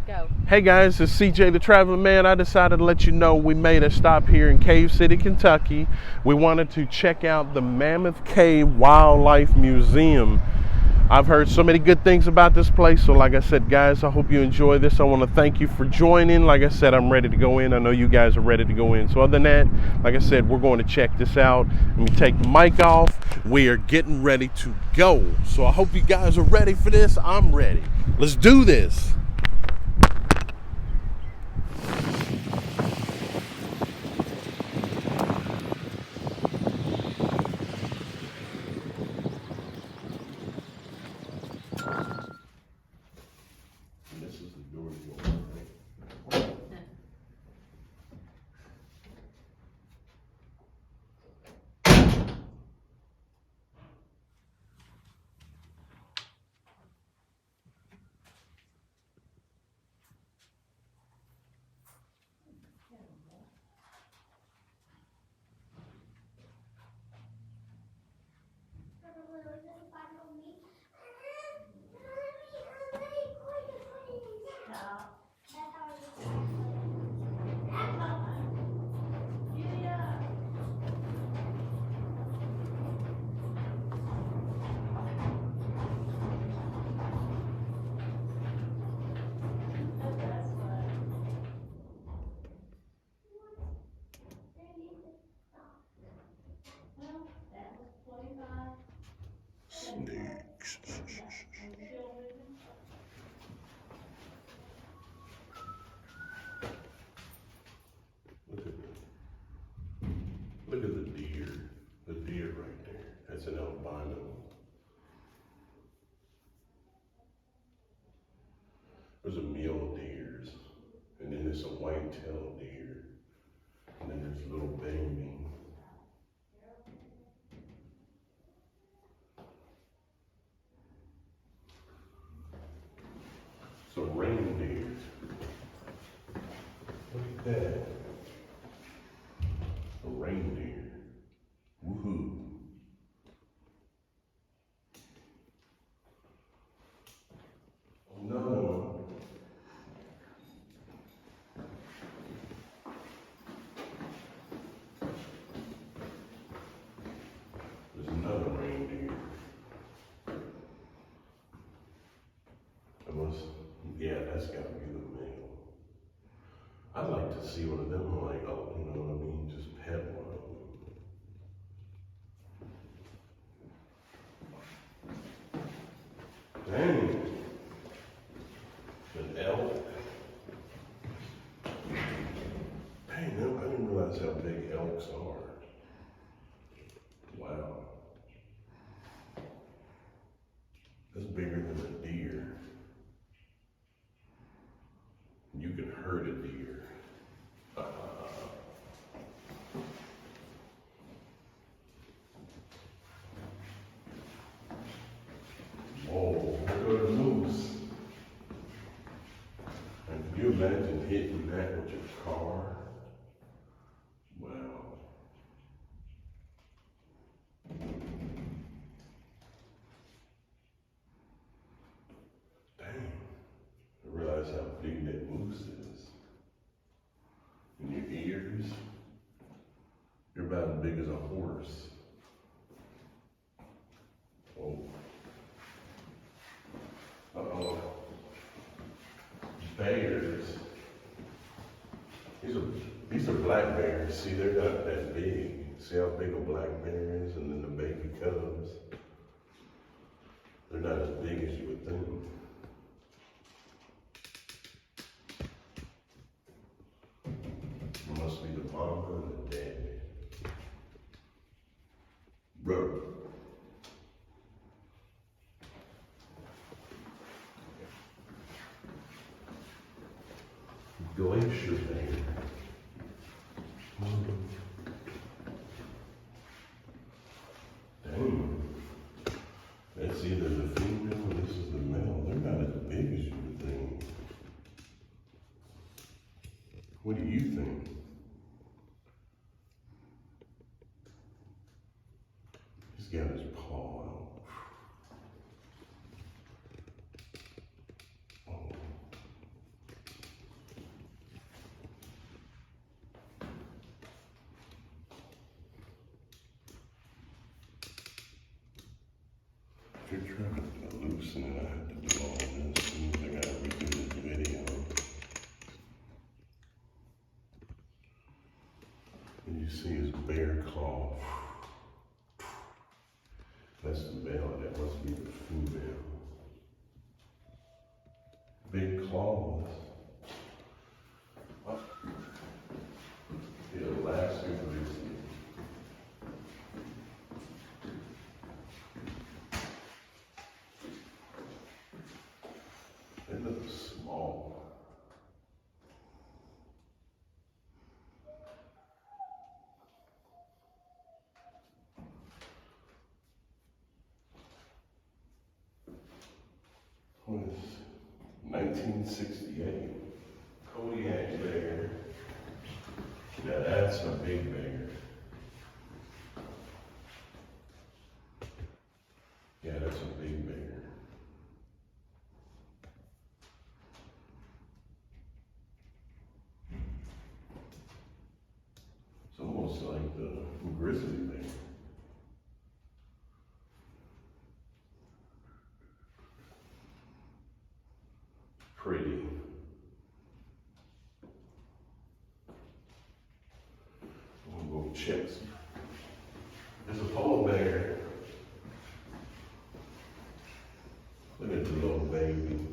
Go. Hey guys, it's CJ the Traveling Man. I decided to let you know we made a stop here in Cave City, Kentucky. We wanted to check out the Mammoth Cave Wildlife Museum. I've heard so many good things about this place, so like I said, guys, I hope you enjoy this. I want to thank you for joining. Like I said, I'm ready to go in. I know you guys are ready to go in. So other than that, like I said, we're going to check this out. Let me take the mic off. We are getting ready to go. So I hope you guys are ready for this. I'm ready. Let's do this. This is the door you open, right? Snakes. Look at the deer. The deer right there. That's an albino. There's a mule deers, and then there's a white-tailed deer, and then there's little baby. Some reindeer. Look at that. A reindeer. Woohoo. Another one. There's another reindeer. Yeah, that's gotta be the male. I'd like to see one of them, like, oh, you know what I mean? Just pet one of them. Dang. An elk. Dang, no, I didn't realize how big elks are. Wow. That's bigger than a deer. You can herd a deer. Whoa, look at the moose. And can you imagine hitting that with your car? Wow. Dang. I realize how big that moose is. And your ears, you're about as big as a horse. Whoa. Uh-oh. Bears. These are black bears. See, they're not that big. See how big a black bear is, and then the baby cubs. They're not as big as you would think. It must be the mama and the daddy. Bro. Glacier bear. Dang. That's either the female or this is the male. They're not as big as you would think. What do you think? He's got his paw out. Oh. They're trying to loosen it. I had to do all this. I gotta redo this video. And you see his bare claw. That's the male. That must be the female. Big claws. The elastic is. It looks small. What is 1968? Kodiak bear. Now that's a big bear. Yeah, that's a big bear. It's almost like the grizzly bear. Pretty. I'm gonna go check some. There's a polar bear. Look at the little baby.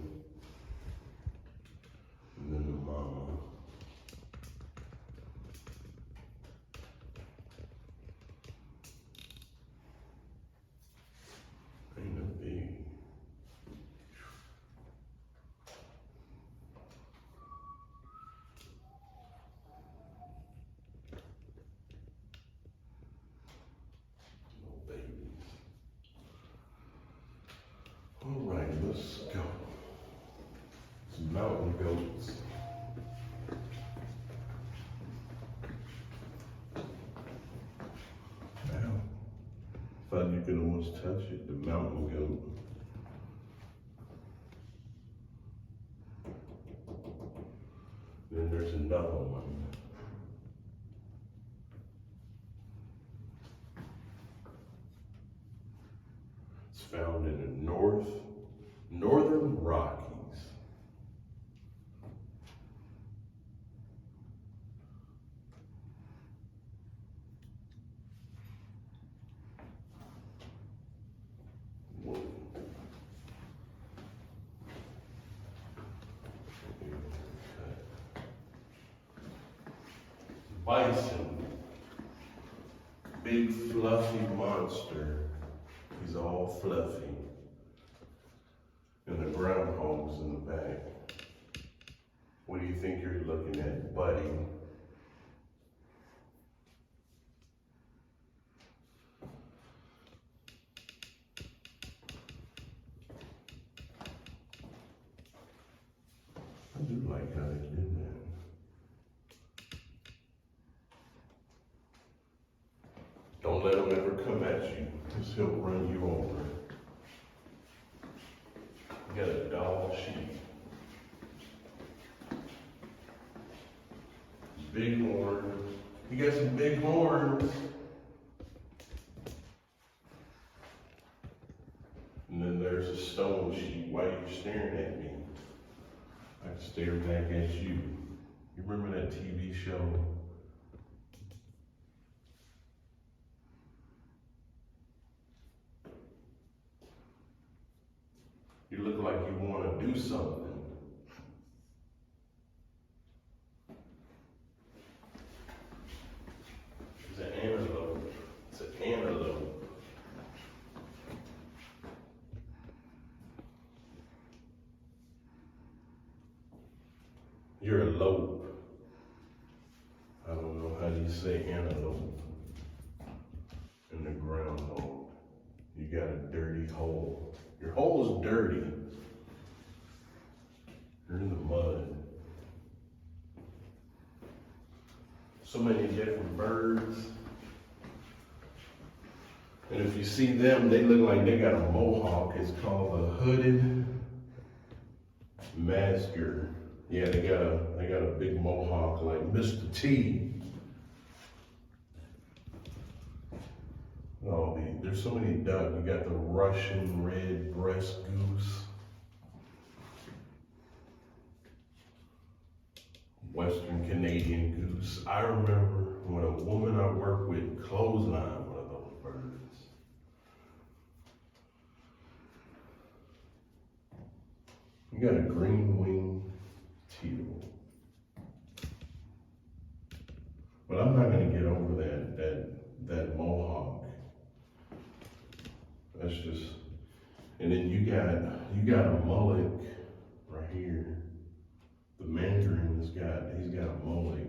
And then the mama. Ain't no big. All right, let's go. Some mountain goats. Wow. Thought you could almost touch it, the mountain goat. Then there's another one. It's found in the northern Rockies. Whoa. Bison, big fluffy monster. He's all fluffy. And the groundhog's in the back. What do you think you're looking at, buddy? I do like how they did that. Don't let him ever come at you, because he'll run you over. You got a dog sheep. Big horns. You got some big horns. And then there's a stone sheep. Why are you staring at me? I can stare back at you. You remember that TV show? You look like you want to do something. It's an antelope. It's an antelope. You're a lope. I don't know how you say antelope. In the groundhog. You got a dirty hole. Your hole is dirty. You're in the mud. So many different birds. And if you see them, they look like they got a mohawk. It's called a hooded masker. Yeah, they got a big mohawk like Mr. T. Oh, there's so many duck. You got the Russian red breast goose, Western Canadian goose. I remember when a woman I worked with clotheslined one of those birds. You got a green winged teal. But I'm not gonna get over that mohawk. That's just, and then you got a mullet right here. The mandarin he's got a mullet.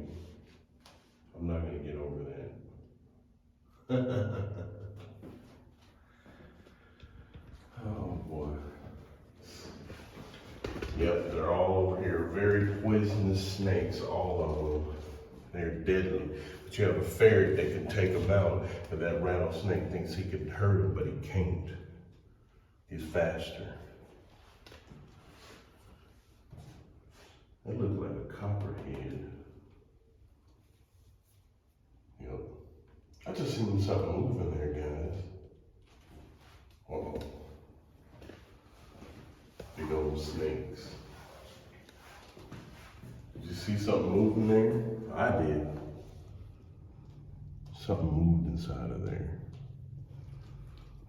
I'm not gonna get over that. Oh boy. Yep, they're all over here. Very poisonous snakes, all of them. They're deadly. But you have a ferret that can take them out, but that rattlesnake thinks he can hurt him, but he can't. He's faster. That looks like a copperhead. Yep. I just seen something moving there, guys. Uh-oh. Big old snakes. Did you see something moving there? I did. Something moved inside of there.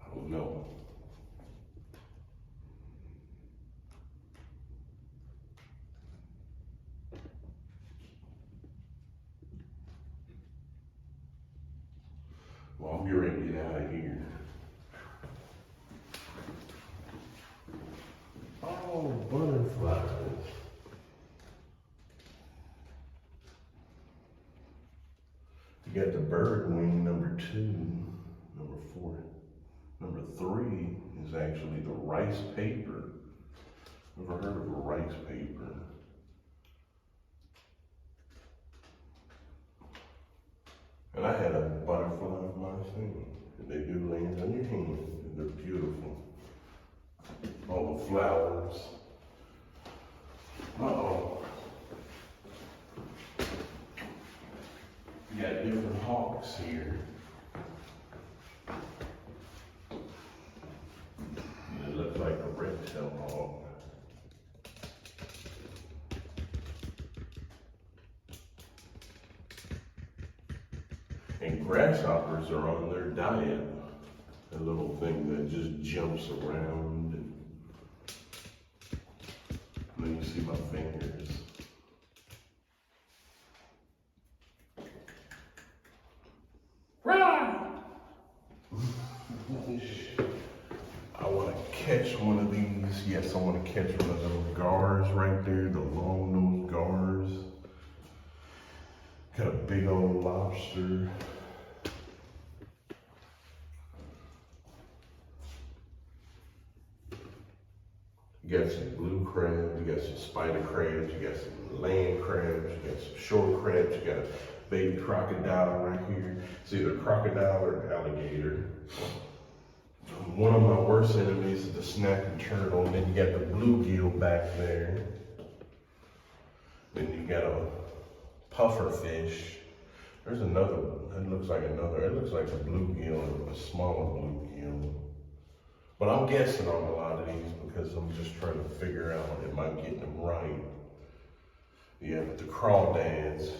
I don't know. Well, I'm getting ready to get out of here. Oh, butterflies. You got the bird wing number 2, number 4. Number 3 is actually the rice paper. Ever heard of a rice paper? And I had a butterfly in my thing. They do land on your hand. They're beautiful. All the flowers. Uh-oh. You got different hawks here. It looks like a red-tailed hawk. And grasshoppers are on their diet. A little thing that just jumps around. And then you see my fingers. I want to catch one of these. Yes, I want to catch one of those gars right there, the long-nosed gars. Got a big old lobster. You got some blue crabs, you got some spider crabs, you got some land crabs, you got some shore crabs, you got a baby crocodile right here. It's either crocodile or alligator. One of my worst enemies is the snapping turtle, and then you got the bluegill back there. Then you got a puffer fish. There's another one. It looks like a bluegill, a smaller bluegill. But I'm guessing on a lot of these because I'm just trying to figure out am I getting them right. You have the crawdads,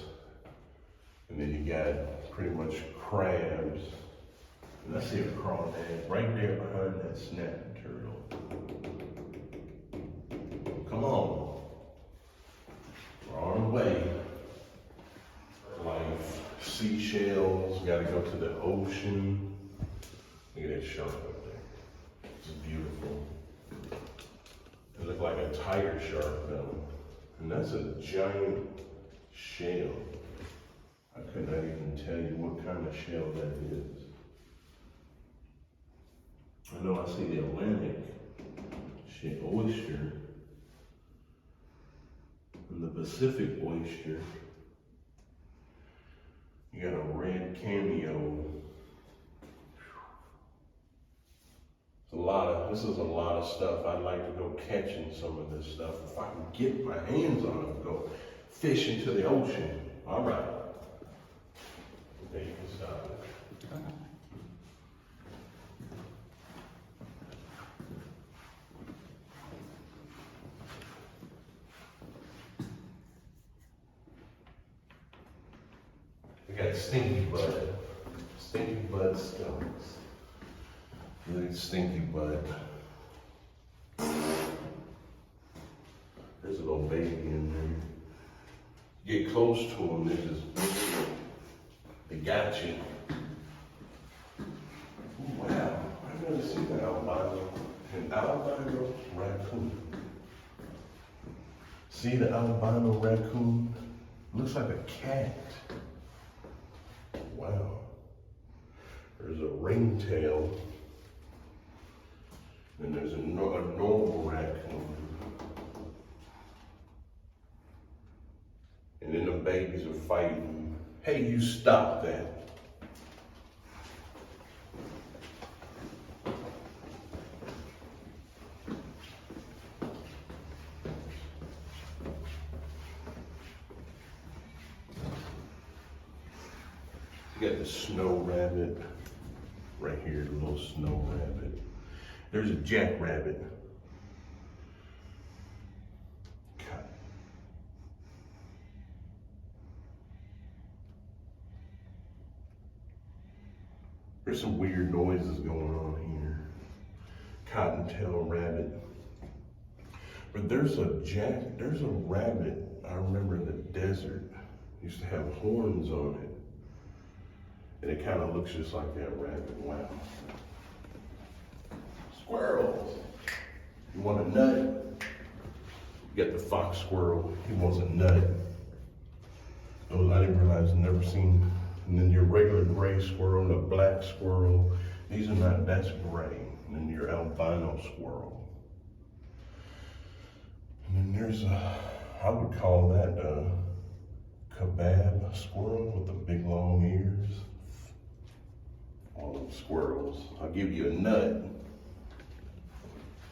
and then you got pretty much crabs. And I see a crawdad right there behind that snapping turtle. Come on. We're on the way. Life, seashells, gotta go to the ocean. Look at that shark up there. It's beautiful. It looked like a tiger shark though. And that's a giant shell. I could not even tell you what kind of shell that is. I know I see the Atlantic oyster and the Pacific oyster. You got a red cameo. This is a lot of stuff. I'd like to go catching some of this stuff. If I can get my hands on it, go fishing to the ocean. All right. There you can stop it. Got stinky butt. Stinky butt skunks. Look at stinky butt. There's a little baby in there. Get close to them, they got you. Ooh, wow, I've never seen an albino raccoon. See the albino raccoon? Looks like a cat. Wow. There's a ringtail. And there's a normal raccoon. And then the babies are fighting. Hey, you stop that. You got the snow rabbit right here, the little snow rabbit. There's a jackrabbit. There's some weird noises going on here. Cottontail rabbit. But there's a rabbit I remember in the desert. Used to have horns on it. And it kind of looks just like that rabbit. Wow. Squirrels. You want a nut? You got the fox squirrel. He wants a nut. Those I didn't realize I've never seen. And then your regular gray squirrel, the black squirrel. These are not, that's gray. And then your albino squirrel. And then there's I would call that a kebab squirrel with the big long ears. All them squirrels. I'll give you a nut.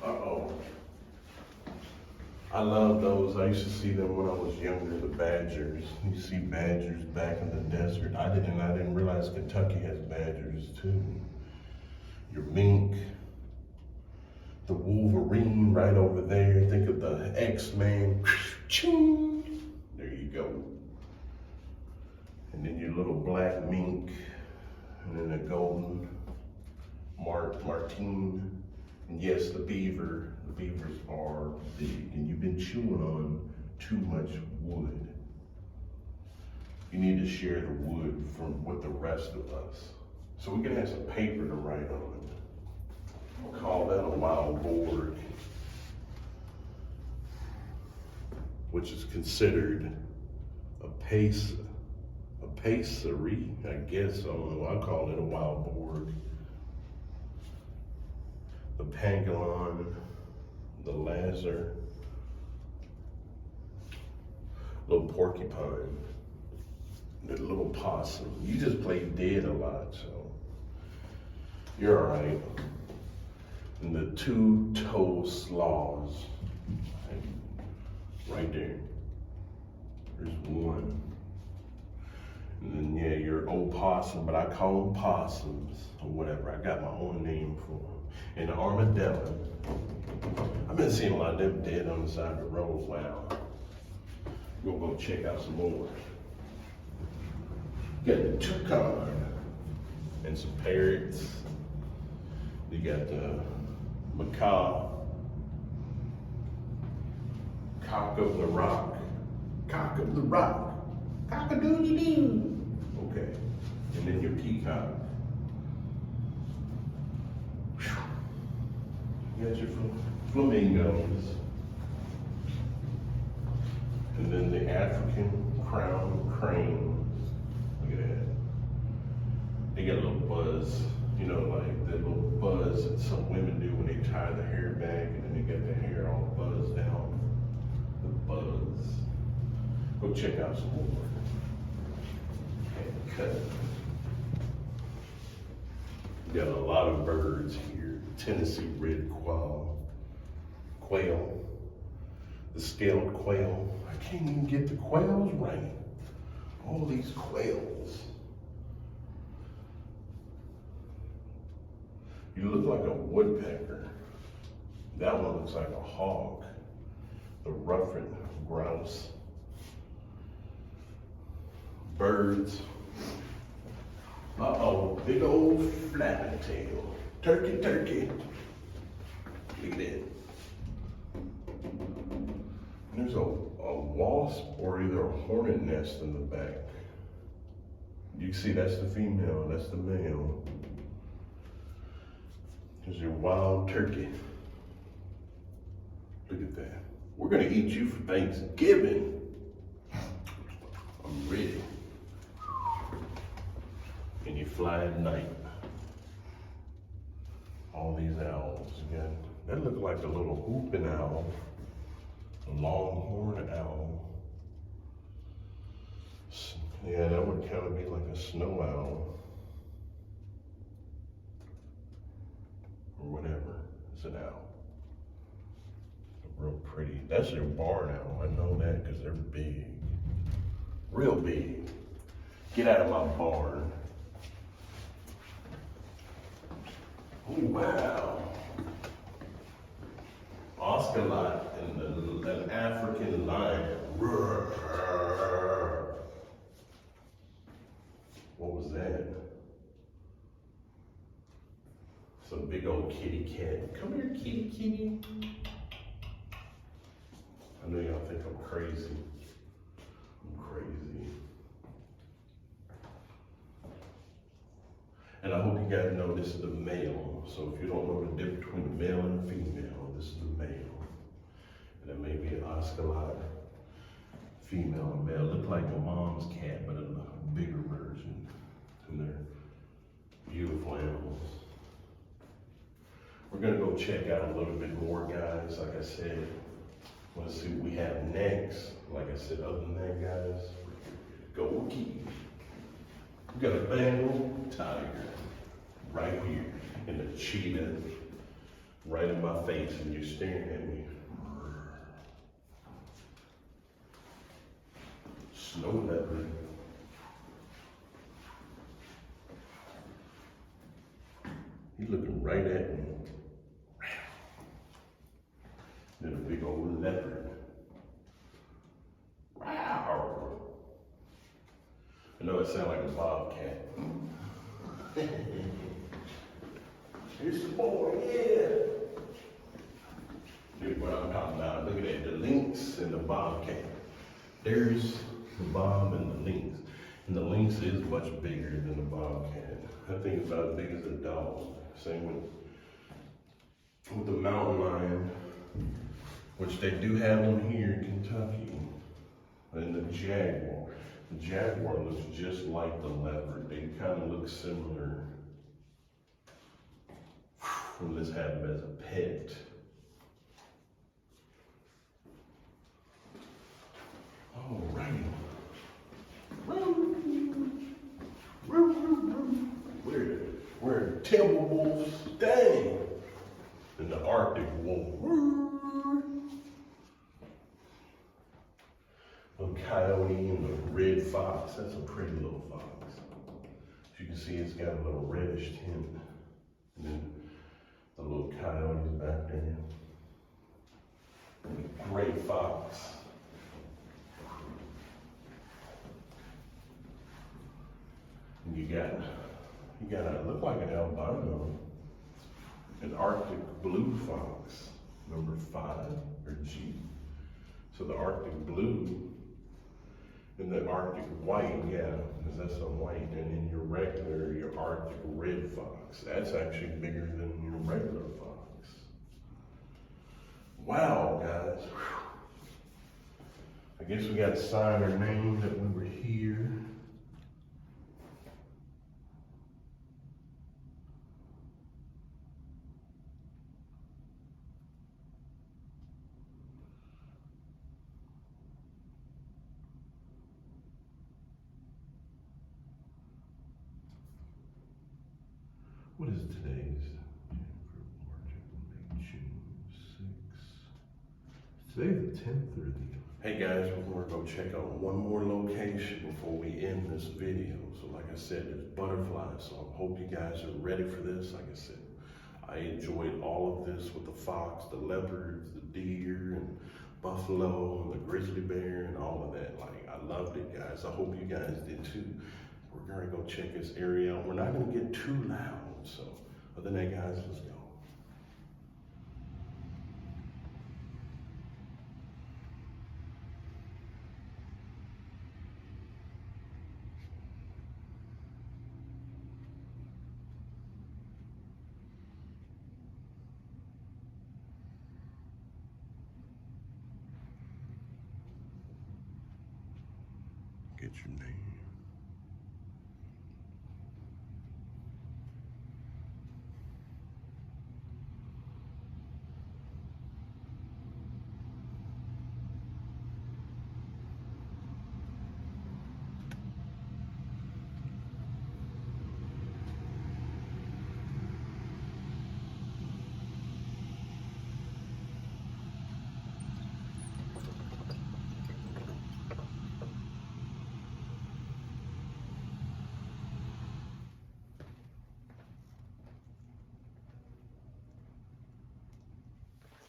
Uh-oh. I love those. I used to see them when I was younger, the badgers. You see badgers back in the desert. I didn't realize Kentucky has badgers too. Your mink, the Wolverine right over there. Think of the X-Men. There you go. And then your little black mink, and then a golden martine. And yes, the beavers are big, and you've been chewing on too much wood. You need to share the wood with the rest of us. So we can have some paper to write on it. We'll call that a wild boar, which is considered a pacery, I guess. I don't know, I call it a wild boar. The pangolin, the lazar, little porcupine, the little possum. You just play dead a lot, so you're all right. And the two-toe sloths, right there. There's one. And then, yeah, your opossum, but I call them possums or whatever. I got my own name for them. And the armadillo. I've been seeing a lot of them dead on the side of the road. Wow. We'll go check out some more. You got the toucan and some parrots. You got the macaw, cock of the rock, cock-a-doodle-doo. Okay, and then your peacock. You got your flamingos, and then the African crown crane. Look at that. They got a little buzz, you know, like that little buzz that some women do when they tie the hair back, and then they get the hair all buzzed down. The buzz. Go check out some more. And cut. Got a lot of birds here. Tennessee red quail, the scaled quail. I can't even get the quails right. All these quails. You look like a woodpecker. That one looks like a hawk. The ruffed grouse. Birds. Uh-oh, big old flapping tail. Turkey, turkey. Look at that. There's a wasp or either a hornet nest in the back. You can see that's the female, that's the male. There's your wild turkey. Look at that. We're gonna eat you for Thanksgiving. I'm ready. And you fly at night. All these owls again. That looked like a little whooping owl, a longhorn owl. Yeah, that would kind of be like a snow owl. Or whatever, it's an owl. Real pretty. That's their barn owl, I know that because they're big. Real big. Get out of my barn. Oh, wow. Oscar and an African lion. What was that? Some big old kitty cat. Come here, kitty, kitty. I know y'all think I'm crazy. I'm crazy. And I hope you guys know this is the male. So if you don't know the difference between the male and the female, this is the male. And it may be an Oscar female or male. Look like a mom's cat, but a bigger version. And they're beautiful animals. We're gonna go check out a little bit more, guys. Like I said, let's see what we have next. Like I said, other than that, guys, go keep. We got a Bengal tiger right here, and a cheetah right in my face, and you're staring at me. Snow leopard. He's looking right at me. Then a big old leopard. Wow. I know it sounds like a bobcat. Here's the boy, yeah. Look what I'm talking about. Look at that, the lynx and the bobcat. There's the bob and the lynx. And the lynx is much bigger than the bobcat. I think it's about as big as a dog. Same with the mountain lion, which they do have one here in Kentucky. And the jaguar. The jaguar looks just like the leopard. They kind of look similar. And let's have him as a pet. All right. We're timber wolves, dang. And the Arctic wolf. The coyote and the red fox. That's a pretty little fox. As you can see, it's got a little reddish tint. And then the little coyote is back there. And the gray fox. And you got a look like an albino, an Arctic blue fox, number 5 or G. So the Arctic blue and the Arctic white, yeah, because that's a white, and then your Arctic red fox. That's actually bigger than your regular fox. Wow, guys. I guess we got to sign our name that we were here. What is today's? Today's the 10th or the... Hey guys, we're gonna go check out one more location before we end this video. So like I said, there's butterflies, so I hope you guys are ready for this. Like I said, I enjoyed all of this with the fox, the leopards, the deer, and buffalo, and the grizzly bear, and all of that. Like, I loved it, guys. I hope you guys did too. we're gonna go check this area out. We're not gonna get too loud. So other than that, guys, let's go. Get your name.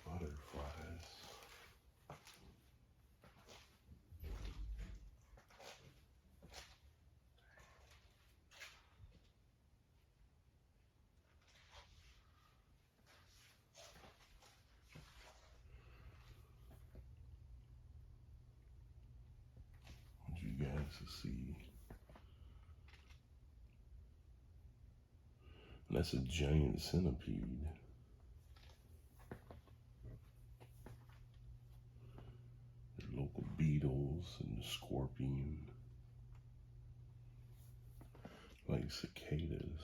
Butterflies. I want you guys to see. And that's a giant centipede. Local beetles and the scorpion, like cicadas,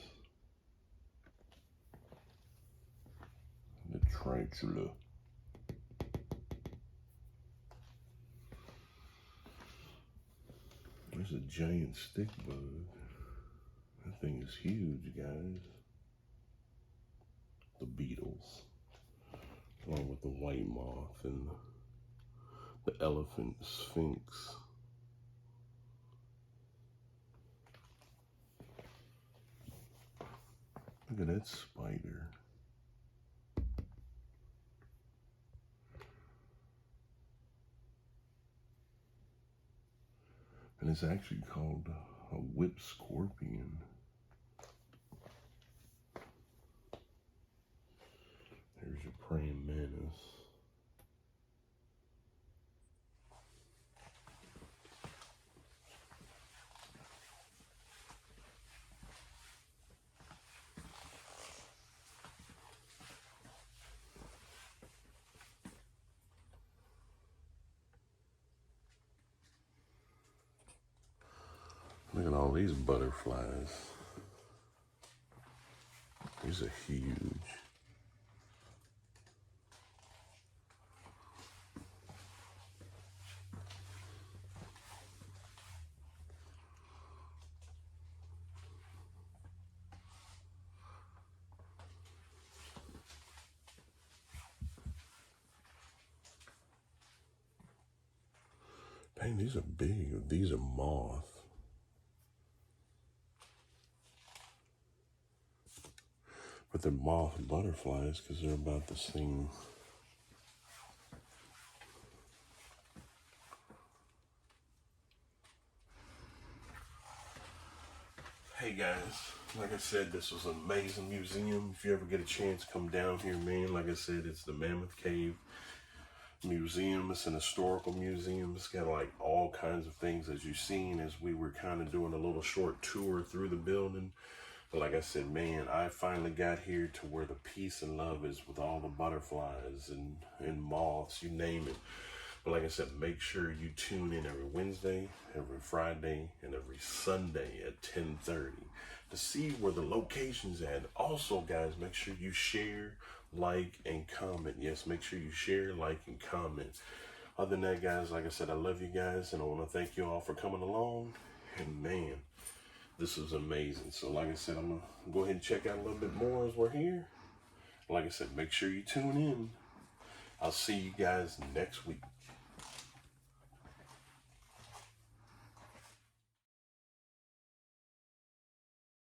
and the tarantula. There's a giant stick bug. That thing is huge, guys. The beetles, along with the white moth and the elephant sphinx. Look at that spider. And it's actually called a whip scorpion. There's your praying mantis. Look at all these butterflies. These are huge. Dang, these are big. These are moth. But they're moth butterflies because they're about the same. Hey guys, like I said, this was an amazing museum. If you ever get a chance, come down here, man. Like I said, it's the Mammoth Cave Museum. It's an historical museum. It's got like all kinds of things, as you've seen as we were kind of doing a little short tour through the building. But like I said, man, I finally got here to where the peace and love is with all the butterflies and moths, you name it. But like I said, make sure you tune in every Wednesday, every Friday, and every Sunday at 10:30 to see where the location's at. Also, guys, make sure you share, like, and comment. Yes, make sure you share, like, and comment. Other than that, guys, like I said, I love you guys, and I want to thank you all for coming along. And man, this was amazing. So like I said, I'm going to go ahead and check out a little bit more as we're here. Like I said, make sure you tune in. I'll see you guys next week.